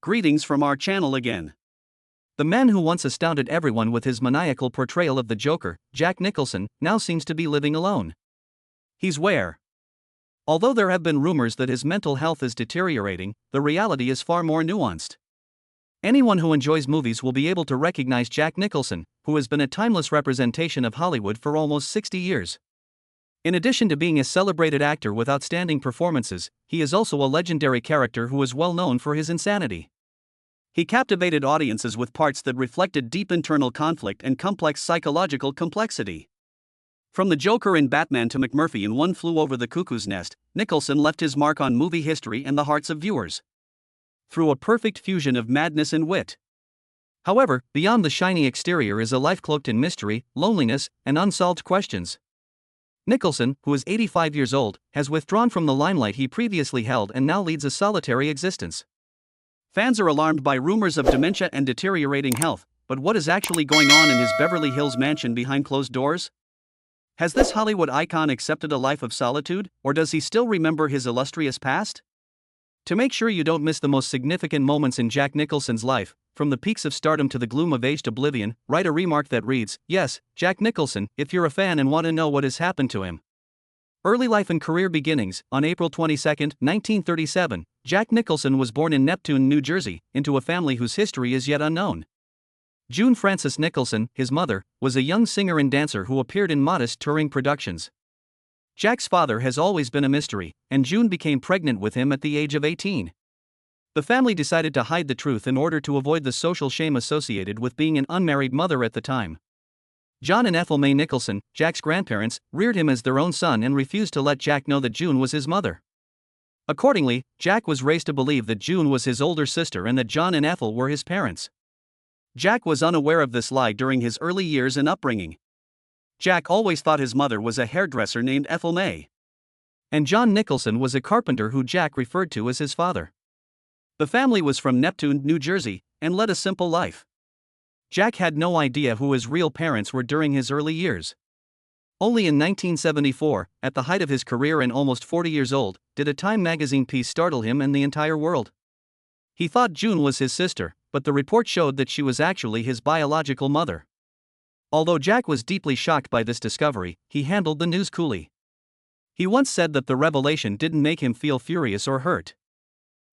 Greetings from our channel again. The man who once astounded everyone with his maniacal portrayal of the Joker, Jack Nicholson, now seems to be living alone. He's where? Although there have been rumors that his mental health is deteriorating, the reality is far more nuanced. Anyone who enjoys movies will be able to recognize Jack Nicholson, who has been a timeless representation of Hollywood for almost 60 years. In addition to being a celebrated actor with outstanding performances, he is also a legendary character who is well known for his insanity. He captivated audiences with parts that reflected deep internal conflict and complex psychological complexity. From the Joker in Batman to McMurphy in One Flew Over the Cuckoo's Nest, Nicholson left his mark on movie history and the hearts of viewers through a perfect fusion of madness and wit. However, beyond the shiny exterior is a life cloaked in mystery, loneliness, and unsolved questions. Nicholson, who is 85 years old, has withdrawn from the limelight he previously held and now leads a solitary existence. Fans are alarmed by rumors of dementia and deteriorating health, but what is actually going on in his Beverly Hills mansion behind closed doors? Has this Hollywood icon accepted a life of solitude, or does he still remember his illustrious past? To make sure you don't miss the most significant moments in Jack Nicholson's life, from the peaks of stardom to the gloom of aged oblivion, write a remark that reads, "Yes, Jack Nicholson," if you're a fan and want to know what has happened to him. Early life and career beginnings. On April 22, 1937, Jack Nicholson was born in Neptune, New Jersey, into a family whose history is yet unknown. June Frances Nicholson, his mother, was a young singer and dancer who appeared in modest touring productions. Jack's father has always been a mystery, and June became pregnant with him at the age of 18. The family decided to hide the truth in order to avoid the social shame associated with being an unmarried mother at the time. John and Ethel Mae Nicholson, Jack's grandparents, reared him as their own son and refused to let Jack know that June was his mother. Accordingly, Jack was raised to believe that June was his older sister and that John and Ethel were his parents. Jack was unaware of this lie during his early years and upbringing. Jack always thought his mother was a hairdresser named Ethel Mae. And John Nicholson was a carpenter who Jack referred to as his father. The family was from Neptune, New Jersey, and led a simple life. Jack had no idea who his real parents were during his early years. Only in 1974, at the height of his career and almost 40 years old, did a Time magazine piece startle him and the entire world. He thought June was his sister, but the report showed that she was actually his biological mother. Although Jack was deeply shocked by this discovery, he handled the news coolly. He once said that the revelation didn't make him feel furious or hurt.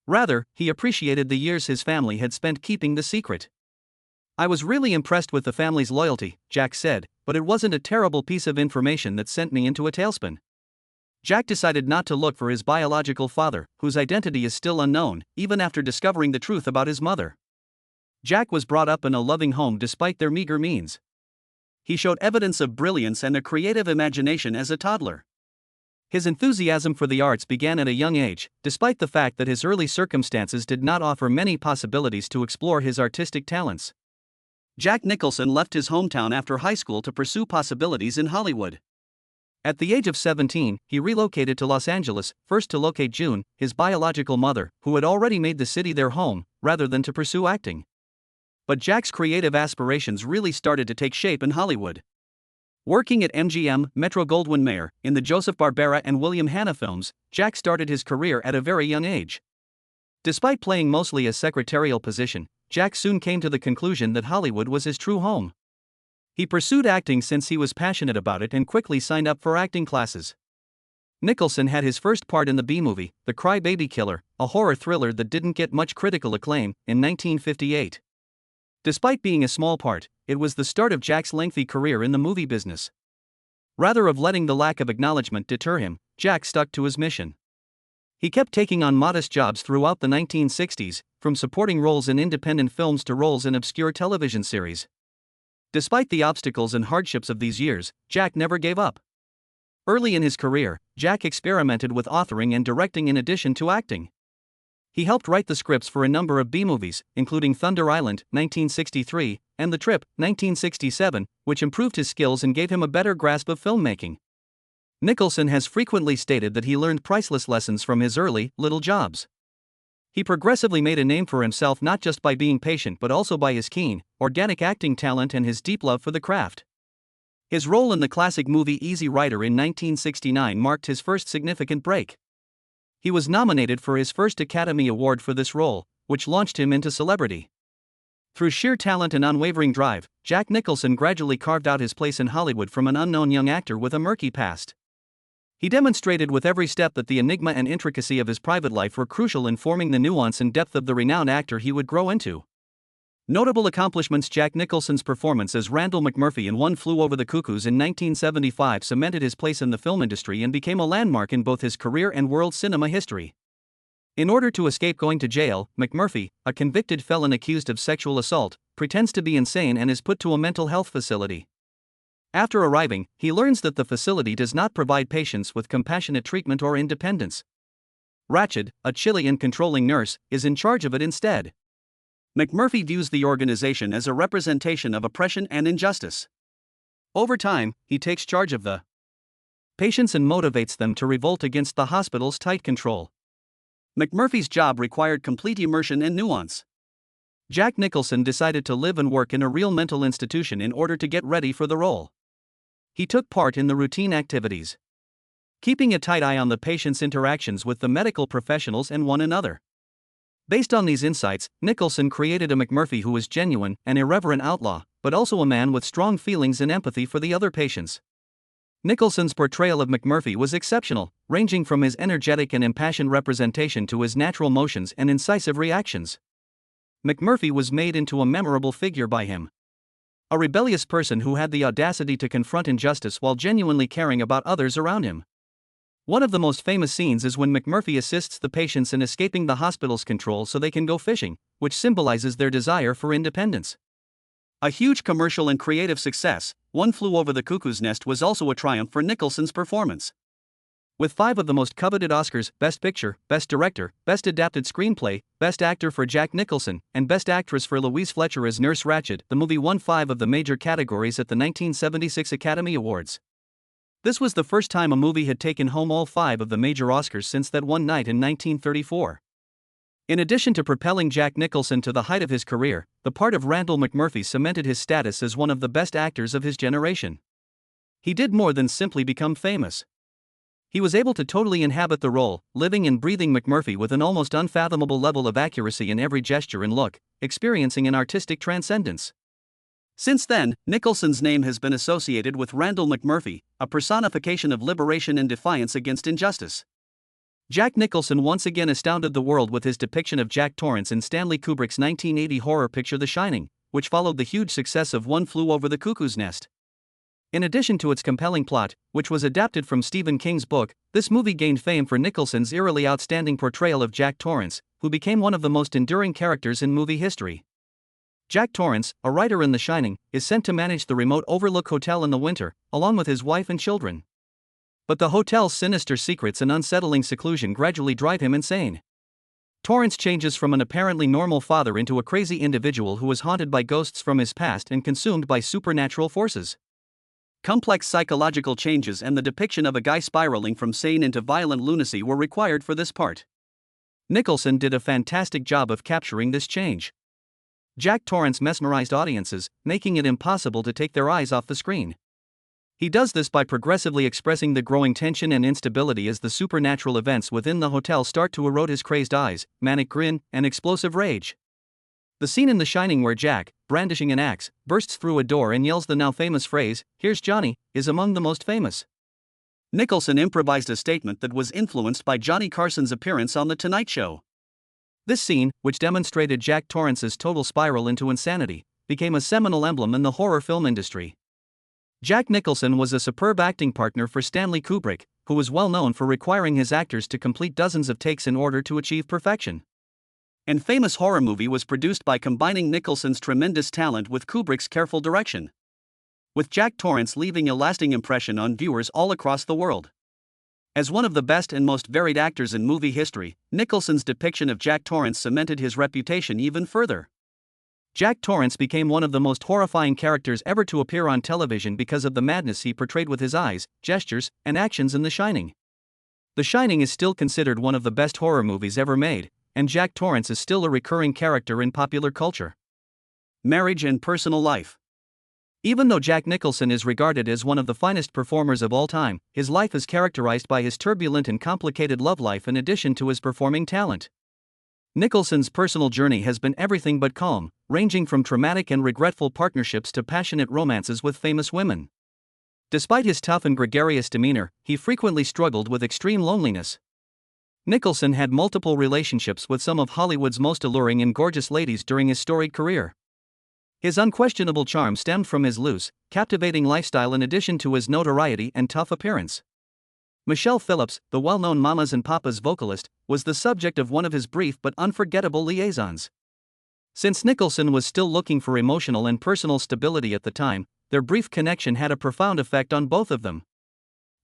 Rather, he appreciated the years his family had spent keeping the secret. "I was really impressed with the family's loyalty," Jack said, "but it wasn't a terrible piece of information that sent me into a tailspin." Jack decided not to look for his biological father, whose identity is still unknown, even after discovering the truth about his mother. Jack was brought up in a loving home despite their meager means. He showed evidence of brilliance and a creative imagination as a toddler. His enthusiasm for the arts began at a young age, despite the fact that his early circumstances did not offer many possibilities to explore his artistic talents. Jack Nicholson left his hometown after high school to pursue possibilities in Hollywood. At the age of 17, he relocated to Los Angeles, first to locate June, his biological mother, who had already made the city their home, rather than to pursue acting. But Jack's creative aspirations really started to take shape in Hollywood. Working at MGM, Metro-Goldwyn-Mayer, in the Joseph Barbera and William Hanna films, Jack started his career at a very young age. Despite playing mostly a secretarial position, Jack soon came to the conclusion that Hollywood was his true home. He pursued acting since he was passionate about it and quickly signed up for acting classes. Nicholson had his first part in the B-movie, The Cry-Baby Killer, a horror thriller that didn't get much critical acclaim, in 1958. Despite being a small part, it was the start of Jack's lengthy career in the movie business. Rather than letting the lack of acknowledgement deter him, Jack stuck to his mission. He kept taking on modest jobs throughout the 1960s, from supporting roles in independent films to roles in obscure television series. Despite the obstacles and hardships of these years, Jack never gave up. Early in his career, Jack experimented with authoring and directing in addition to acting. He helped write the scripts for a number of B-movies, including Thunder Island, 1963, and The Trip, 1967, which improved his skills and gave him a better grasp of filmmaking. Nicholson has frequently stated that he learned priceless lessons from his early, little jobs. He progressively made a name for himself not just by being patient but also by his keen, organic acting talent and his deep love for the craft. His role in the classic movie Easy Rider in 1969 marked his first significant break. He was nominated for his first Academy Award for this role, which launched him into celebrity. Through sheer talent and unwavering drive, Jack Nicholson gradually carved out his place in Hollywood from an unknown young actor with a murky past. He demonstrated with every step that the enigma and intricacy of his private life were crucial in forming the nuance and depth of the renowned actor he would grow into. Notable accomplishments: Jack Nicholson's performance as Randall McMurphy in One Flew Over the Cuckoo's in 1975 cemented his place in the film industry and became a landmark in both his career and world cinema history. In order to escape going to jail, McMurphy, a convicted felon accused of sexual assault, pretends to be insane and is put to a mental health facility. After arriving, he learns that the facility does not provide patients with compassionate treatment or independence. Rachel, a chilly and controlling nurse, is in charge of it instead. McMurphy views the organization as a representation of oppression and injustice. Over time, he takes charge of the patients and motivates them to revolt against the hospital's tight control. McMurphy's job required complete immersion and nuance. Jack Nicholson decided to live and work in a real mental institution in order to get ready for the role. He took part in the routine activities, keeping a tight eye on the patient's interactions with the medical professionals and one another. Based on these insights, Nicholson created a McMurphy who was genuine, an irreverent outlaw, but also a man with strong feelings and empathy for the other patients. Nicholson's portrayal of McMurphy was exceptional, ranging from his energetic and impassioned representation to his natural motions and incisive reactions. McMurphy was made into a memorable figure by him. A rebellious person who had the audacity to confront injustice while genuinely caring about others around him. One of the most famous scenes is when McMurphy assists the patients in escaping the hospital's control so they can go fishing, which symbolizes their desire for independence. A huge commercial and creative success, One Flew Over the Cuckoo's Nest was also a triumph for Nicholson's performance. With 5 of the most coveted Oscars, Best Picture, Best Director, Best Adapted Screenplay, Best Actor for Jack Nicholson, and Best Actress for Louise Fletcher as Nurse Ratched, the movie won 5 of the major categories at the 1976 Academy Awards. This was the first time a movie had taken home all 5 of the major Oscars since that one night in 1934. In addition to propelling Jack Nicholson to the height of his career, the part of Randall McMurphy cemented his status as one of the best actors of his generation. He did more than simply become famous. He was able to totally inhabit the role, living and breathing McMurphy with an almost unfathomable level of accuracy in every gesture and look, experiencing an artistic transcendence. Since then, Nicholson's name has been associated with Randall McMurphy, a personification of liberation and defiance against injustice. Jack Nicholson once again astounded the world with his depiction of Jack Torrance in Stanley Kubrick's 1980 horror picture The Shining, which followed the huge success of One Flew Over the Cuckoo's Nest. In addition to its compelling plot, which was adapted from Stephen King's book, this movie gained fame for Nicholson's eerily outstanding portrayal of Jack Torrance, who became one of the most enduring characters in movie history. Jack Torrance, a writer in The Shining, is sent to manage the remote Overlook Hotel in the winter, along with his wife and children. But the hotel's sinister secrets and unsettling seclusion gradually drive him insane. Torrance changes from an apparently normal father into a crazy individual who is haunted by ghosts from his past and consumed by supernatural forces. Complex psychological changes and the depiction of a guy spiraling from sane into violent lunacy were required for this part. Nicholson did a fantastic job of capturing this change. Jack Torrance mesmerized audiences, making it impossible to take their eyes off the screen. He does this by progressively expressing the growing tension and instability as the supernatural events within the hotel start to erode his crazed eyes, manic grin, and explosive rage. The scene in The Shining where Jack, brandishing an axe, bursts through a door and yells the now famous phrase, "Here's Johnny," is among the most famous. Nicholson improvised a statement that was influenced by Johnny Carson's appearance on The Tonight Show. This scene, which demonstrated Jack Torrance's total spiral into insanity, became a seminal emblem in the horror film industry. Jack Nicholson was a superb acting partner for Stanley Kubrick, who was well known for requiring his actors to complete dozens of takes in order to achieve perfection. An famous horror movie was produced by combining Nicholson's tremendous talent with Kubrick's careful direction, with Jack Torrance leaving a lasting impression on viewers all across the world. As one of the best and most varied actors in movie history, Nicholson's depiction of Jack Torrance cemented his reputation even further. Jack Torrance became one of the most horrifying characters ever to appear on television because of the madness he portrayed with his eyes, gestures, and actions in The Shining. The Shining is still considered one of the best horror movies ever made, and Jack Torrance is still a recurring character in popular culture. Marriage and personal life. Even though Jack Nicholson is regarded as one of the finest performers of all time, his life is characterized by his turbulent and complicated love life in addition to his performing talent. Nicholson's personal journey has been everything but calm, ranging from traumatic and regretful partnerships to passionate romances with famous women. Despite his tough and gregarious demeanor, he frequently struggled with extreme loneliness. Nicholson had multiple relationships with some of Hollywood's most alluring and gorgeous ladies during his storied career. His unquestionable charm stemmed from his loose, captivating lifestyle in addition to his notoriety and tough appearance. Michelle Phillips, the well-known Mamas and Papas vocalist, was the subject of one of his brief but unforgettable liaisons. Since Nicholson was still looking for emotional and personal stability at the time, their brief connection had a profound effect on both of them.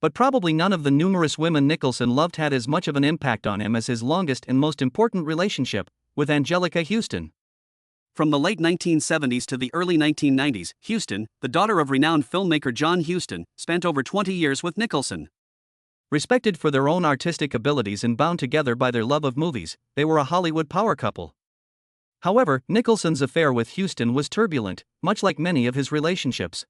But probably none of the numerous women Nicholson loved had as much of an impact on him as his longest and most important relationship, with Anjelica Huston. From the late 1970s to the early 1990s, Huston, the daughter of renowned filmmaker John Huston, spent over 20 years with Nicholson. Respected for their own artistic abilities and bound together by their love of movies, they were a Hollywood power couple. However, Nicholson's affair with Huston was turbulent, much like many of his relationships.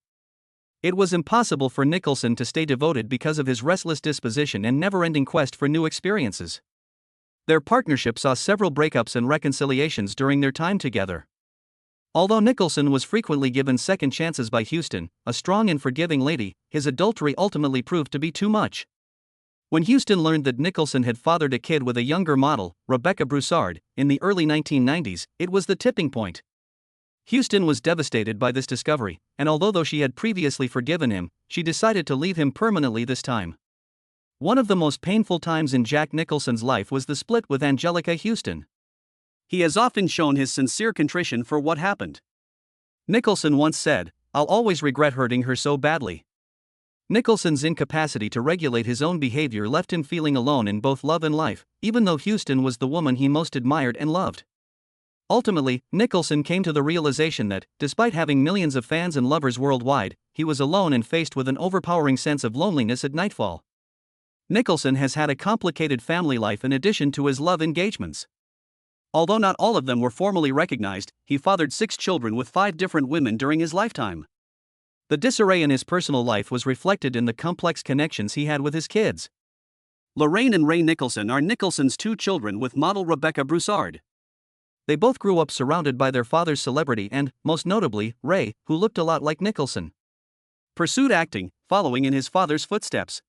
It was impossible for Nicholson to stay devoted because of his restless disposition and never-ending quest for new experiences. Their partnership saw several breakups and reconciliations during their time together. Although Nicholson was frequently given second chances by Huston, a strong and forgiving lady, his adultery ultimately proved to be too much. When Huston learned that Nicholson had fathered a kid with a younger model, Rebecca Broussard, in the early 1990s, it was the tipping point. Huston was devastated by this discovery, and although she had previously forgiven him, she decided to leave him permanently this time. One of the most painful times in Jack Nicholson's life was the split with Anjelica Huston. He has often shown his sincere contrition for what happened. Nicholson once said, "I'll always regret hurting her so badly." Nicholson's incapacity to regulate his own behavior left him feeling alone in both love and life, even though Huston was the woman he most admired and loved. Ultimately, Nicholson came to the realization that, despite having millions of fans and lovers worldwide, he was alone and faced with an overpowering sense of loneliness at nightfall. Nicholson has had a complicated family life in addition to his love engagements. Although not all of them were formally recognized, he fathered 6 children with 5 different women during his lifetime. The disarray in his personal life was reflected in the complex connections he had with his kids. Lorraine and Ray Nicholson are Nicholson's 2 children with model Rebecca Broussard. They both grew up surrounded by their father's celebrity and, most notably, Ray, who looked a lot like Nicholson. Pursued acting, following in his father's footsteps.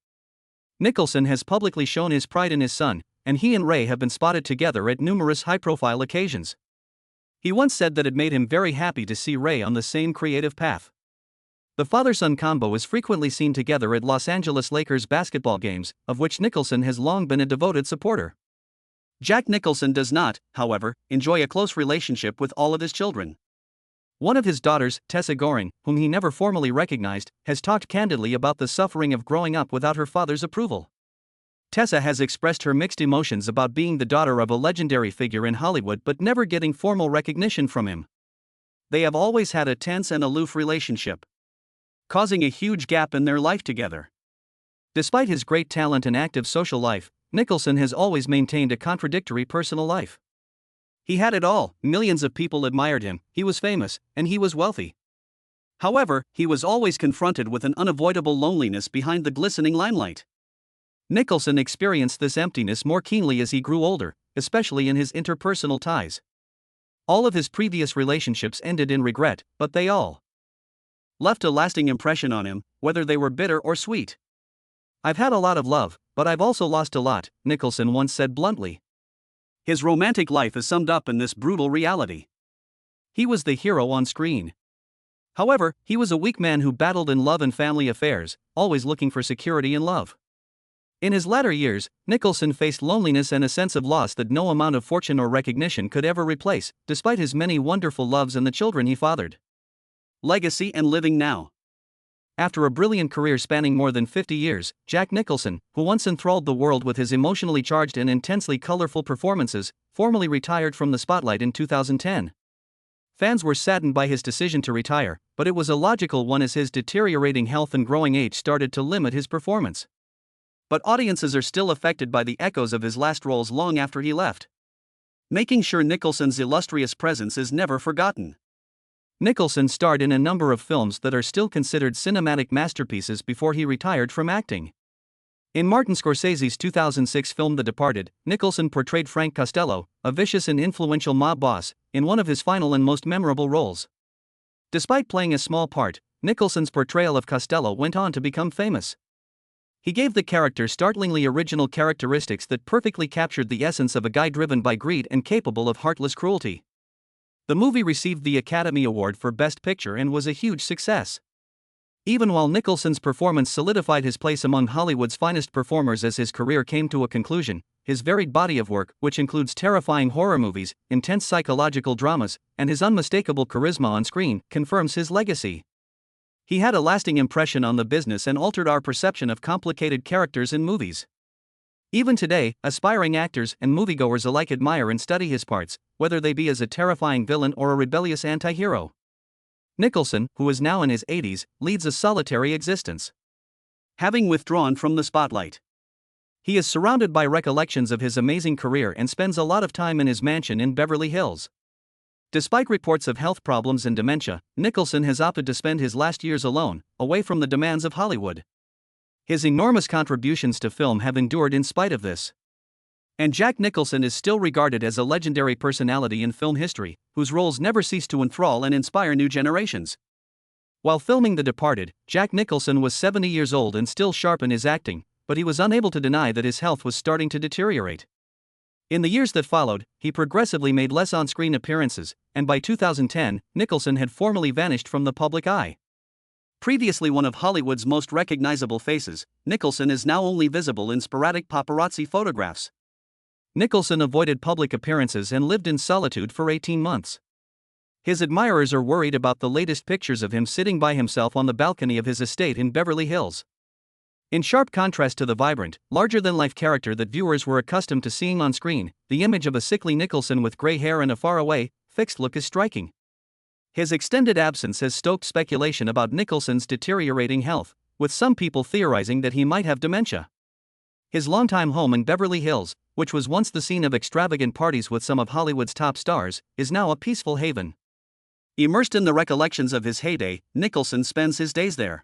Nicholson has publicly shown his pride in his son, and he and Ray have been spotted together at numerous high-profile occasions. He once said that it made him very happy to see Ray on the same creative path. The father-son combo is frequently seen together at Los Angeles Lakers basketball games, of which Nicholson has long been a devoted supporter. Jack Nicholson does not, however, enjoy a close relationship with all of his children. One of his daughters, Tessa Goring, whom he never formally recognized, has talked candidly about the suffering of growing up without her father's approval. Tessa has expressed her mixed emotions about being the daughter of a legendary figure in Hollywood but never getting formal recognition from him. They have always had a tense and aloof relationship, causing a huge gap in their life together. Despite his great talent and active social life, Nicholson has always maintained a contradictory personal life. He had it all, millions of people admired him, he was famous, and he was wealthy. However, he was always confronted with an unavoidable loneliness behind the glistening limelight. Nicholson experienced this emptiness more keenly as he grew older, especially in his interpersonal ties. All of his previous relationships ended in regret, but they all left a lasting impression on him, whether they were bitter or sweet. "I've had a lot of love, but I've also lost a lot," Nicholson once said bluntly. His romantic life is summed up in this brutal reality. He was the hero on screen. However, he was a weak man who battled in love and family affairs, always looking for security in love. In his latter years, Nicholson faced loneliness and a sense of loss that no amount of fortune or recognition could ever replace, despite his many wonderful loves and the children he fathered. Legacy and living now. After a brilliant career spanning more than 50 years, Jack Nicholson, who once enthralled the world with his emotionally charged and intensely colorful performances, formally retired from the spotlight in 2010. Fans were saddened by his decision to retire, but it was a logical one as his deteriorating health and growing age started to limit his performance. But audiences are still affected by the echoes of his last roles long after he left, making sure Nicholson's illustrious presence is never forgotten. Nicholson starred in a number of films that are still considered cinematic masterpieces before he retired from acting. In Martin Scorsese's 2006 film The Departed, Nicholson portrayed Frank Costello, a vicious and influential mob boss, in one of his final and most memorable roles. Despite playing a small part, Nicholson's portrayal of Costello went on to become famous. He gave the character startlingly original characteristics that perfectly captured the essence of a guy driven by greed and capable of heartless cruelty. The movie received the Academy Award for Best Picture and was a huge success. Even while Nicholson's performance solidified his place among Hollywood's finest performers as his career came to a conclusion, his varied body of work, which includes terrifying horror movies, intense psychological dramas, and his unmistakable charisma on screen, confirms his legacy. He had a lasting impression on the business and altered our perception of complicated characters in movies. Even today, aspiring actors and moviegoers alike admire and study his parts, whether they be as a terrifying villain or a rebellious anti-hero. Nicholson, who is now in his 80s, leads a solitary existence. Having withdrawn from the spotlight, he is surrounded by recollections of his amazing career and spends a lot of time in his mansion in Beverly Hills. Despite reports of health problems and dementia, Nicholson has opted to spend his last years alone, away from the demands of Hollywood. His enormous contributions to film have endured in spite of this. And Jack Nicholson is still regarded as a legendary personality in film history, whose roles never cease to enthrall and inspire new generations. While filming The Departed, Jack Nicholson was 70 years old and still sharp in his acting, but he was unable to deny that his health was starting to deteriorate. In the years that followed, he progressively made less on-screen appearances, and by 2010, Nicholson had formally vanished from the public eye. Previously one of Hollywood's most recognizable faces, Nicholson is now only visible in sporadic paparazzi photographs. Nicholson avoided public appearances and lived in solitude for 18 months. His admirers are worried about the latest pictures of him sitting by himself on the balcony of his estate in Beverly Hills. In sharp contrast to the vibrant, larger-than-life character that viewers were accustomed to seeing on screen, the image of a sickly Nicholson with gray hair and a faraway, fixed look is striking. His extended absence has stoked speculation about Nicholson's deteriorating health, with some people theorizing that he might have dementia. His longtime home in Beverly Hills, which was once the scene of extravagant parties with some of Hollywood's top stars, is now a peaceful haven. Immersed in the recollections of his heyday, Nicholson spends his days there.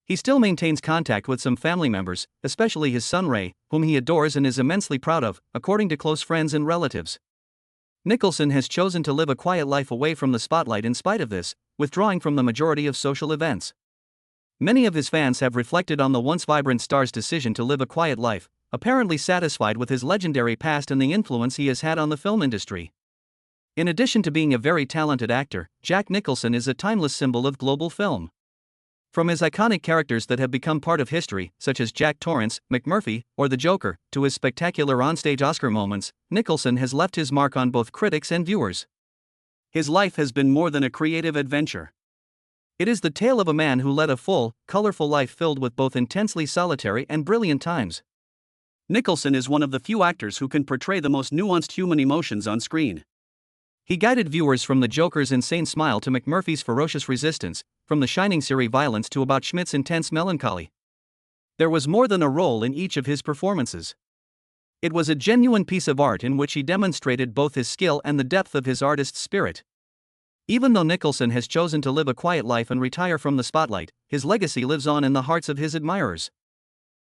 He still maintains contact with some family members, especially his son Ray, whom he adores and is immensely proud of, according to close friends and relatives. Nicholson has chosen to live a quiet life away from the spotlight in spite of this, withdrawing from the majority of social events. Many of his fans have reflected on the once vibrant star's decision to live a quiet life, apparently satisfied with his legendary past and the influence he has had on the film industry. In addition to being a very talented actor, Jack Nicholson is a timeless symbol of global film. From his iconic characters that have become part of history, such as Jack Torrance, McMurphy, or the Joker, to his spectacular onstage Oscar moments, Nicholson has left his mark on both critics and viewers. His life has been more than a creative adventure. It is the tale of a man who led a full, colorful life filled with both intensely solitary and brilliant times. Nicholson is one of the few actors who can portray the most nuanced human emotions on screen. He guided viewers from the Joker's insane smile to McMurphy's ferocious resistance, from the Shining's eerie violence to about Schmidt's intense melancholy. There was more than a role in each of his performances. It was a genuine piece of art in which he demonstrated both his skill and the depth of his artist's spirit. Even though Nicholson has chosen to live a quiet life and retire from the spotlight, his legacy lives on in the hearts of his admirers.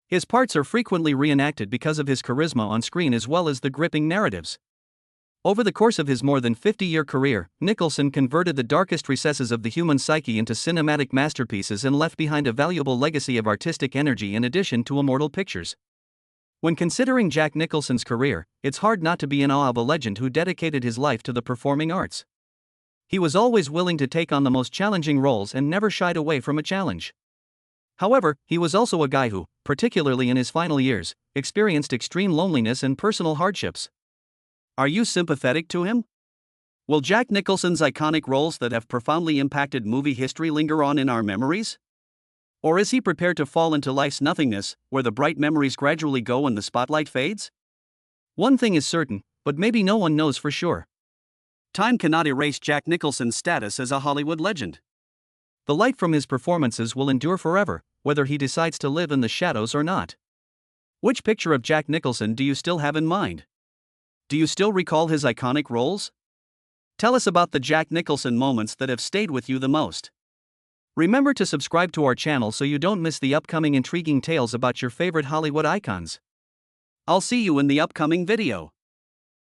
His parts are frequently reenacted because of his charisma on screen as well as the gripping narratives. Over the course of his more than 50-year career, Nicholson converted the darkest recesses of the human psyche into cinematic masterpieces and left behind a valuable legacy of artistic energy in addition to immortal pictures. When considering Jack Nicholson's career, it's hard not to be in awe of a legend who dedicated his life to the performing arts. He was always willing to take on the most challenging roles and never shied away from a challenge. However, he was also a guy who, particularly in his final years, experienced extreme loneliness and personal hardships. Are you sympathetic to him? Will Jack Nicholson's iconic roles that have profoundly impacted movie history linger on in our memories? Or is he prepared to fall into life's nothingness, where the bright memories gradually go and the spotlight fades? One thing is certain, but maybe no one knows for sure. Time cannot erase Jack Nicholson's status as a Hollywood legend. The light from his performances will endure forever, whether he decides to live in the shadows or not. Which picture of Jack Nicholson do you still have in mind? Do you still recall his iconic roles? Tell us about the Jack Nicholson moments that have stayed with you the most. Remember to subscribe to our channel so you don't miss the upcoming intriguing tales about your favorite Hollywood icons. I'll see you in the upcoming video.